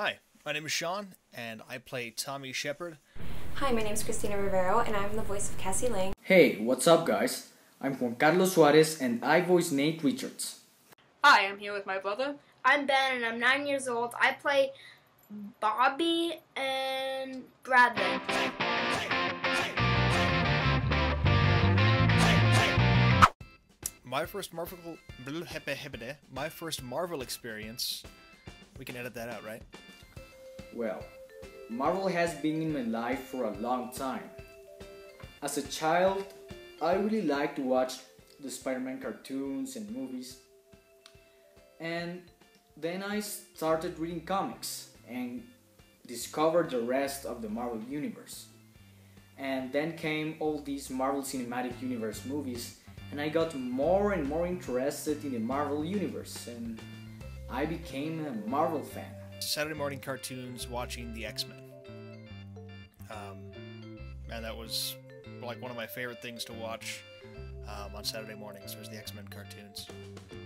Hi, my name is Sean, and I play Tommy Shepard. Hi, my name is Christina Rivero, and I'm the voice of Cassie. Hey, what's up guys? I'm Juan Suarez, and I voice Nate Richards. Hi, I'm here with my brother. I'm Ben, and I'm 9 years old. I play Bobby and Bradley. My first Marvel experience. We can edit that out, right? Well, Marvel has been in my life for a long time. As a child, I really liked to watch the Spider-Man cartoons and movies. And then I started reading comics and discovered the rest of the Marvel universe. And then came all these Marvel Cinematic Universe movies, and I got more and more interested in the Marvel universe, and I became a Marvel fan. Saturday morning cartoons, watching the X-Men. And that was like one of my favorite things to watch on Saturday mornings was the X-Men cartoons.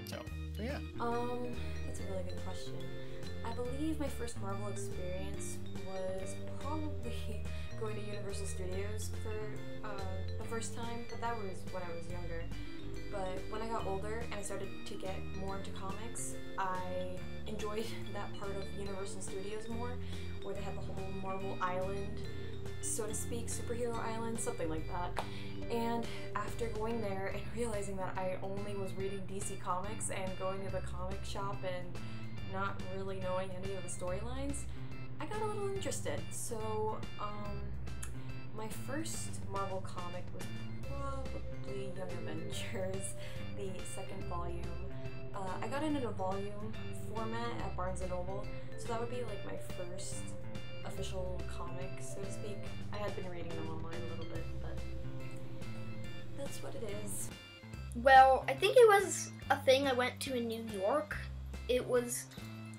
So yeah. That's a really good question. I believe my first Marvel experience was probably going to Universal Studios for the first time, but that was when I was younger. But when I got older and I started to get more into comics, I enjoyed that part of Universal Studios more, where they had the whole Marvel Island, so to speak, superhero island, something like that. And after going there and realizing that I only was reading DC Comics and going to the comic shop and not really knowing any of the storylines, I got a little interested. So, my first Marvel comic was probably Young Avengers, the second volume. I got it in a volume format at Barnes & Noble, so that would be like my first official comic, so to speak. I had been reading them online a little bit, but that's what it is. Well, I think it was a thing I went to in New York. It was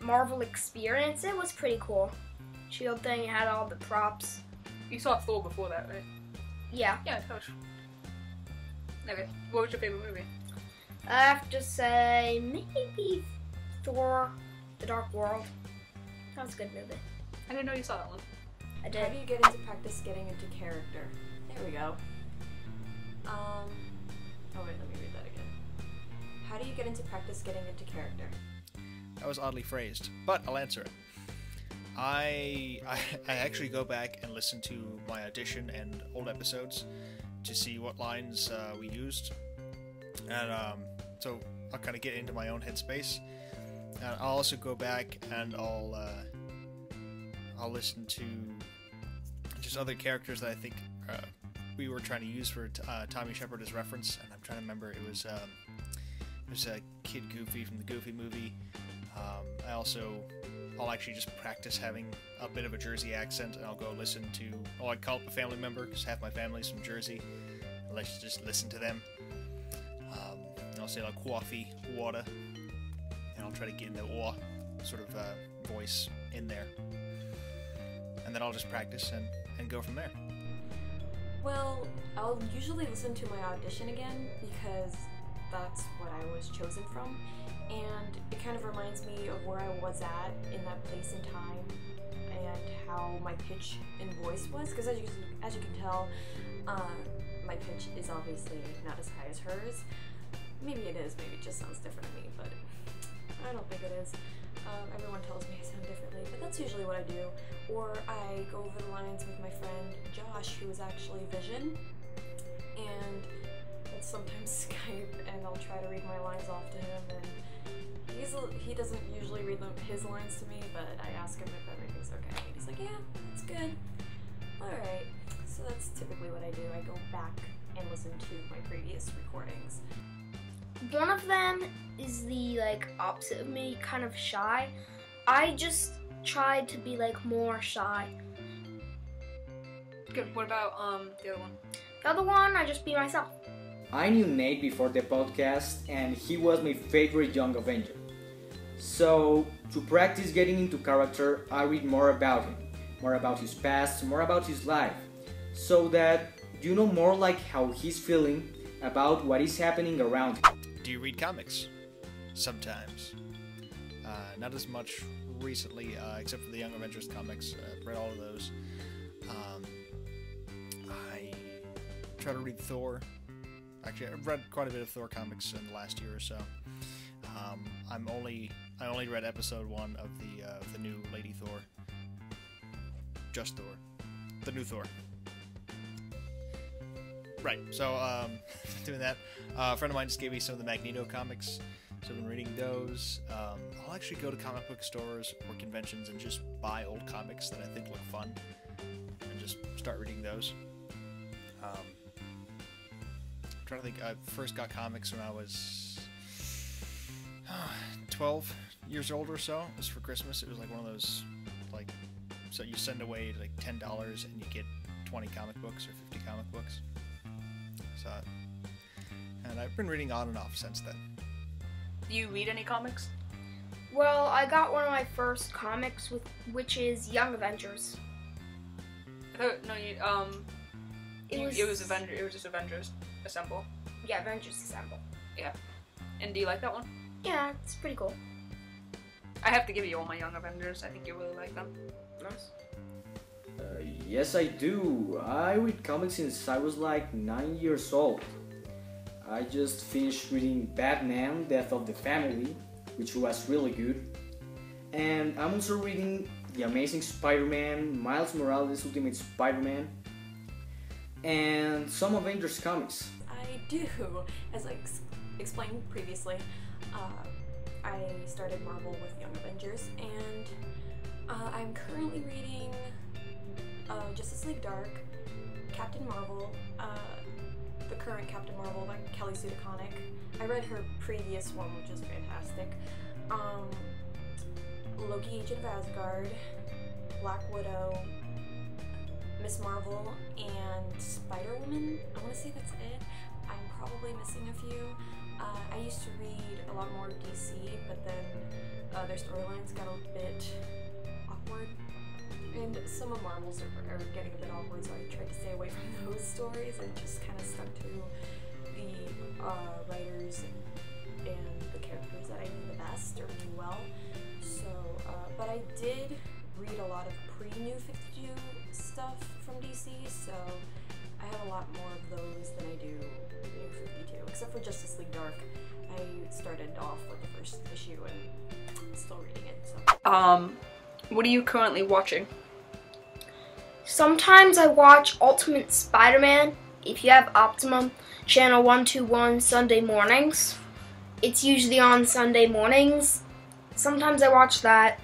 Marvel Experience. It was pretty cool. Shield thing, it had all the props. You saw Thor before that, right? Yeah. Yeah, coach. Okay, what was your favorite movie? I have to say, maybe Thor: The Dark World. That was a good movie. I didn't know you saw that one. I did. How do you get into practice getting into character? There we go. Oh wait, let me read that again. How do you get into practice getting into character? That was oddly phrased, but I'll answer it. I actually go back and listen to my audition and old episodes to see what lines we used, and so I'll kind of get into my own headspace. And I'll also go back and I'll listen to just other characters that I think we were trying to use for Tommy Shepard as reference, and I'm trying to remember. It was Kid Goofy from the Goofy movie. I'll actually just practice having a bit of a Jersey accent, and I'll go listen to, I call it a family member, because half my family's from Jersey. I'll just listen to them. And I'll say like coffee, water, and I'll try to get in the "or" sort of voice in there. And then I'll just practice and go from there. Well, I'll usually listen to my audition again because that's what I was chosen from, and it kind of reminds me of where I was at in that place and time and how my pitch and voice was, because as you can tell, my pitch is obviously not as high as hers. Maybe it is, maybe it just sounds different to me, but I don't think it is. Everyone tells me I sound differently, but that's usually what I do. Or I go over the lines with my friend Josh, who is actually Vision, and we'll sometimes Skype, and I'll try to read my lines off to him, and he doesn't usually read his lines to me, but I ask him if everything's okay, and he's like, yeah, that's good. Alright, so that's typically what I do. I go back and listen to my previous recordings. One of them is the opposite of me, kind of shy. I just tried to be more shy. Good. What about the other one? The other one, I just be myself. I knew Nate before the podcast, and he was my favorite Young Avenger. So, to practice getting into character, I read more about him, more about his past, more about his life, so that you know more how he's feeling about what is happening around him. Do you read comics? Sometimes. Not as much recently, except for the Young Avengers comics. I've read all of those. I try to read Thor. Actually, I've read quite a bit of Thor comics in the last year or so. I only read episode 1 of the new Lady Thor. Just Thor. The new Thor. Right, so, doing that. A friend of mine just gave me some of the Magneto comics, so I've been reading those. I'll actually go to comic book stores or conventions and just buy old comics that I think look fun, and just start reading those. I'm trying to think, I first got comics when I was 12 years old or so. It was for Christmas. It was like one of those, like, so you send away like $10 and you get 20 comic books or 50 comic books. So, and I've been reading on and off since then. Do you read any comics? Well, I got one of my first comics, which is Young Avengers. No, it was just Avengers Assemble. Yeah, Avengers Assemble. Yeah. And do you like that one? Yeah, it's pretty cool. I have to give you all my Young Avengers. I think you really like them. Nice. Yes, I do. I read comics since I was like 9 years old. I just finished reading Batman, Death of the Family, which was really good. And I'm also reading The Amazing Spider-Man, Miles Morales' Ultimate Spider-Man, and some Avengers comics. I do. As I explained previously, I started Marvel with Young Avengers, and I'm currently reading Justice League Dark, Captain Marvel, the current Captain Marvel by Kelly Sue DeConnick. I read her previous one, which is fantastic. Loki, Agent of Asgard, Black Widow, Miss Marvel, and Spider-Woman. I want to say that's it. I'm probably missing a few. I used to read a lot more DC, but then their storylines got a bit awkward. And some of Marvel's are getting a bit awkward, so I tried to stay away from those stories and just kind of stuck to the writers and the characters that I knew the best or knew well. So, but I did read a lot of pre-New 52 stuff from DC, so I have a lot more of those than I do New 52, except for Justice League Dark. I started off with the first issue and I'm still reading it, so. What are you currently watching? Sometimes I watch Ultimate Spider-Man, if you have Optimum, channel 121 Sunday mornings. It's usually on Sunday mornings. Sometimes I watch that.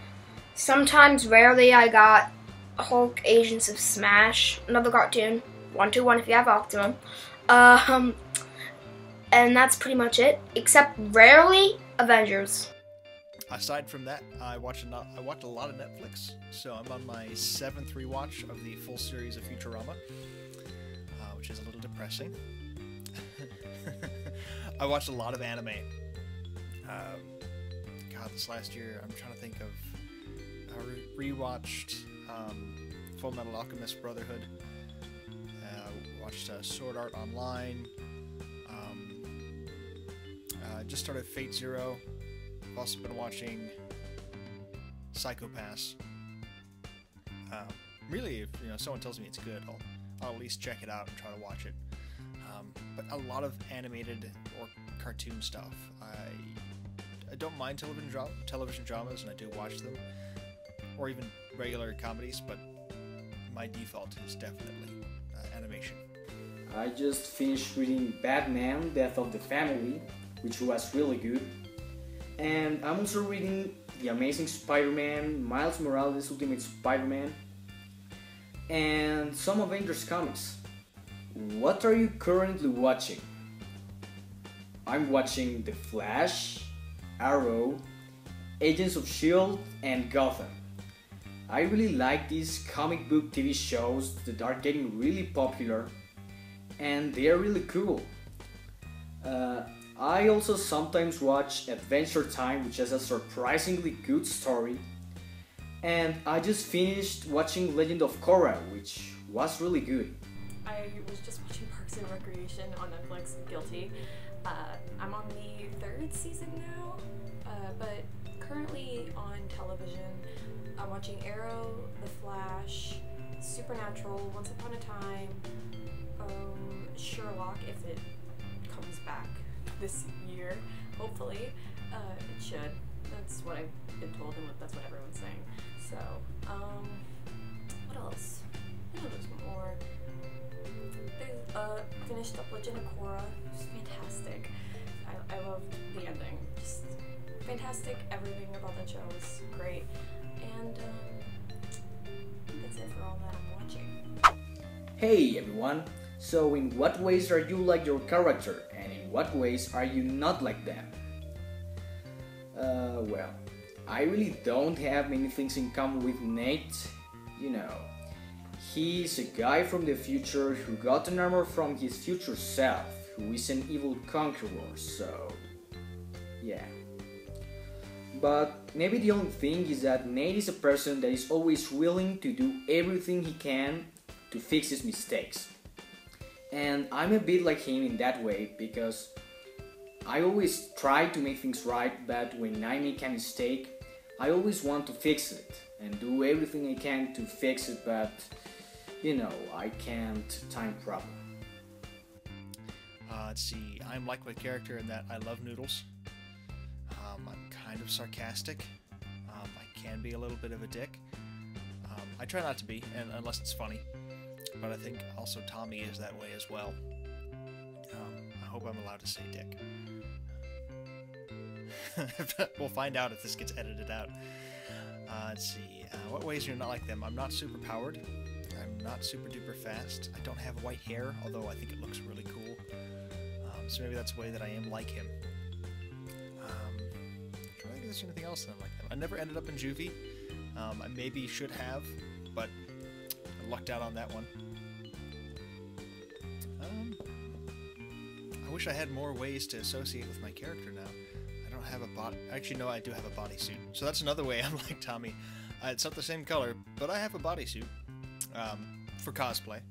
Sometimes, rarely, I got Hulk Agents of Smash, another cartoon, 121 if you have Optimum. And that's pretty much it, except rarely Avengers. Aside from that, I watch a lot of Netflix, so I'm on my 7th rewatch of the full series of Futurama, which is a little depressing. I watched a lot of anime. God, this last year, I'm trying to think of... I rewatched Full Metal Alchemist Brotherhood, watched Sword Art Online, just started Fate Zero. I've also been watching Psycho-Pass. Really, if someone tells me it's good, I'll at least check it out and try to watch it. But a lot of animated or cartoon stuff. I don't mind television dramas, and I do watch them, or even regular comedies, but my default is definitely animation. I just finished reading Batman, Death of the Family, which was really good. And I'm also reading The Amazing Spider-Man, Miles Morales' Ultimate Spider-Man, and some Avengers comics. What are you currently watching? I'm watching The Flash, Arrow, Agents of S.H.I.E.L.D., and Gotham. I really like these comic book TV shows that are getting really popular, and they are really cool. I also sometimes watch Adventure Time, which has a surprisingly good story. And I just finished watching Legend of Korra, which was really good. I was just watching Parks and Recreation on Netflix, guilty. I'm on the 3rd season now, but currently on television, I'm watching Arrow, The Flash, Supernatural, Once Upon a Time, Sherlock, if it comes back this year, hopefully. It should. That's what I've been told, and that's what everyone's saying. So, what else? I know there's more. There's, finished up Legend of Korra. It's fantastic. I loved the ending. Just fantastic. Everything about that show was great. And, that's it for all that I'm watching. Hey everyone! So in what ways are you like your character, and in what ways are you not like them? Well, I really don't have many things in common with Nate. You know, he's a guy from the future who got an armor from his future self, who is an evil conqueror, so yeah. But maybe the only thing is that Nate is a person that is always willing to do everything he can to fix his mistakes. And I'm a bit like him in that way, because I always try to make things right, but when I make a mistake, I always want to fix it and do everything I can to fix it, but you know, I can't time problem. Let's see, I'm like my character in that I love noodles. I'm kind of sarcastic. I can be a little bit of a dick. I try not to be, and unless it's funny. But I think also Tommy is that way as well. I hope I'm allowed to say dick. We'll find out if this gets edited out. Let's see. What ways are you not like them? I'm not super powered. I'm not super duper fast. I don't have white hair, although I think it looks really cool. So maybe that's a way that I am like him. I don't think there's anything else that I'm like them. I never ended up in juvie. I maybe should have, but I lucked out on that one. I wish I had more ways to associate with my character now. I don't have a body. Actually, no, I do have a bodysuit. So that's another way I'm like Tommy. It's not the same color, but I have a bodysuit for cosplay.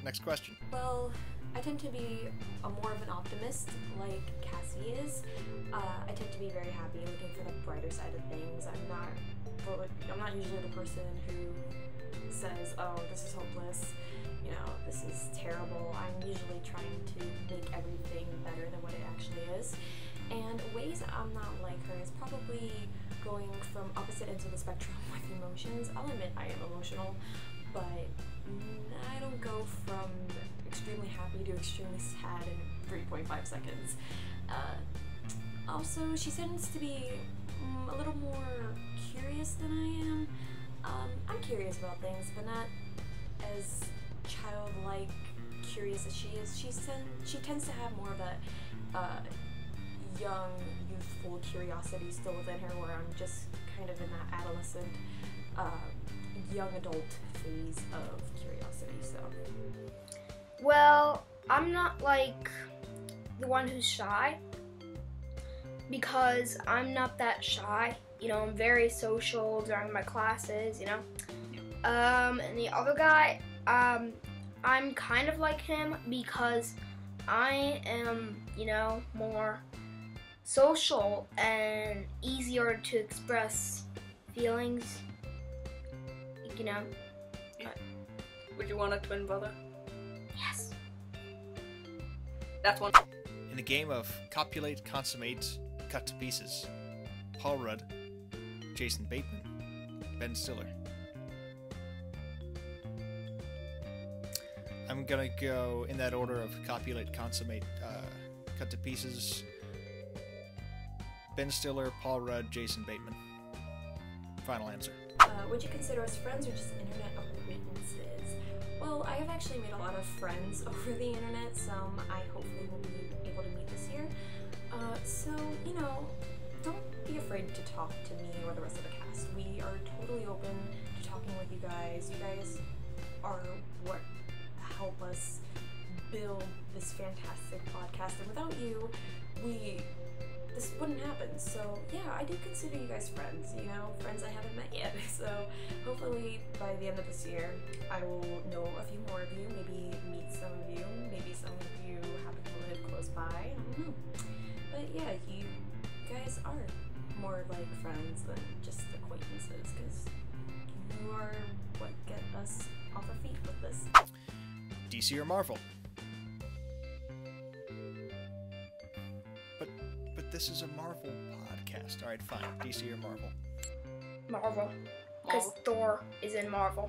Next question. Well, I tend to be more of an optimist, like Cassie is. I tend to be very happy, looking for the brighter side of things. I'm not usually the person who says, "Oh, this is hopeless. You know, this is terrible." I'm usually trying to make everything better than what it actually is. And ways I'm not like her is probably going from opposite ends of the spectrum with emotions. I'll admit I am emotional, but I don't go from extremely happy to extremely sad in 3.5 seconds. Also, she tends to be a little more curious than I am. I'm curious about things, but not as childlike curious as she is. She tends to have more of that young, youthful curiosity still within her, where I'm just kind of in that adolescent, young adult phase of curiosity, so. Well, I'm not like the one who's shy, because I'm not that shy. You know, I'm very social during my classes, you know. And the other guy, I'm kind of like him because I am, you know, more social and easier to express feelings, you know. Would you want a twin brother? Yes. That's one. In the game of Copulate, Consummate, Cut to Pieces, Paul Rudd, Jason Bateman, Ben Stiller. I'm gonna go in that order of Copulate, Consummate, Cut to Pieces, Ben Stiller, Paul Rudd, Jason Bateman. Final answer. Would you consider us friends or just internet acquaintances? Well, I have actually made a lot of friends over the internet, some I hopefully will be able to meet this year. So, you know, don't be afraid to talk to me or the rest of the cast. We are totally open to talking with you guys. You guys are what help us build this fantastic podcast, and without you, this wouldn't happen. So yeah, I do consider you guys friends, you know, friends I haven't met yet. So hopefully by the end of this year, I will know a few more of you, maybe meet some of you, maybe some of you happen to live close by, I don't know. But yeah, more like friends than just acquaintances, because you are what get us off our feet with this. DC or Marvel? But this is a Marvel podcast. All right, fine. DC or Marvel? Marvel. Because Thor is in Marvel.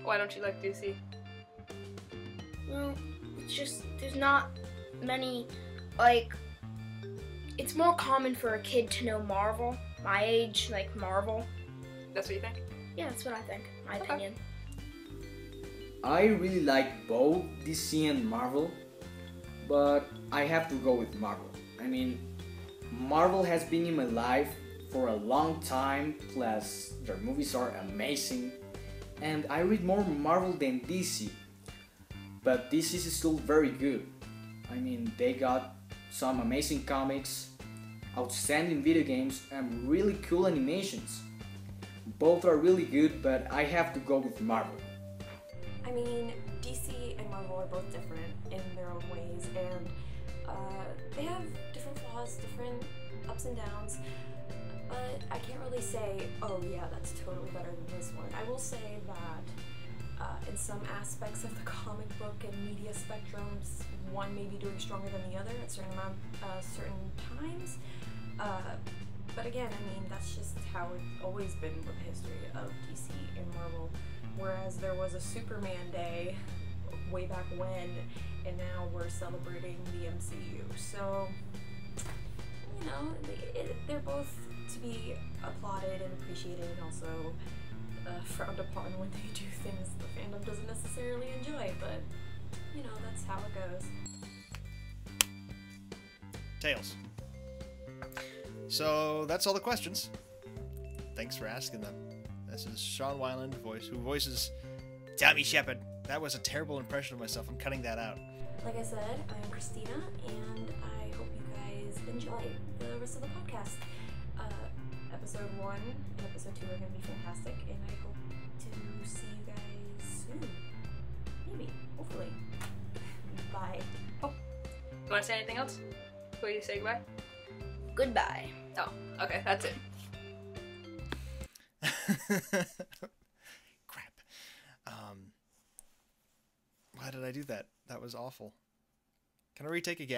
Why don't you like DC? Well, it's just, there's not many, like, it's more common for a kid to know Marvel. My age, like Marvel. That's what you think? Yeah, that's what I think. My opinion. I really like both DC and Marvel, but I have to go with Marvel. I mean, Marvel has been in my life for a long time, plus their movies are amazing, and I read more Marvel than DC. But DC is still very good. I mean, they got some amazing comics, outstanding video games, and really cool animations. Both are really good, but I have to go with Marvel. I mean, DC and Marvel are both different in their own ways, and they have different flaws, different ups and downs, but I can't really say, oh yeah, that's totally better than this one. I will say that in some aspects of the comic book and media spectrums, one may be doing stronger than the other at certain times. But again, I mean, that's just how it's always been with the history of DC and Marvel. Whereas there was a Superman Day way back when, and now we're celebrating the MCU. So, you know, they're both to be applauded and appreciated, and also frowned upon when they do things the fandom doesn't necessarily enjoy, but, you know, that's how it goes. Tails. So that's all the questions. Thanks for asking them. This is Sean Weiland, who voices Tommy Shepard. That was a terrible impression of myself. I'm cutting that out. Like I said, I'm Christina, and I hope you guys enjoy the rest of the podcast. Episode 1 and Episode 2 are going to be fantastic, and I hope to see you guys soon. Maybe. Hopefully. Bye. Oh. You want to say anything else before you say goodbye? Goodbye. Oh, okay, that's it. Crap. Why did I do that? That was awful. Can I retake again?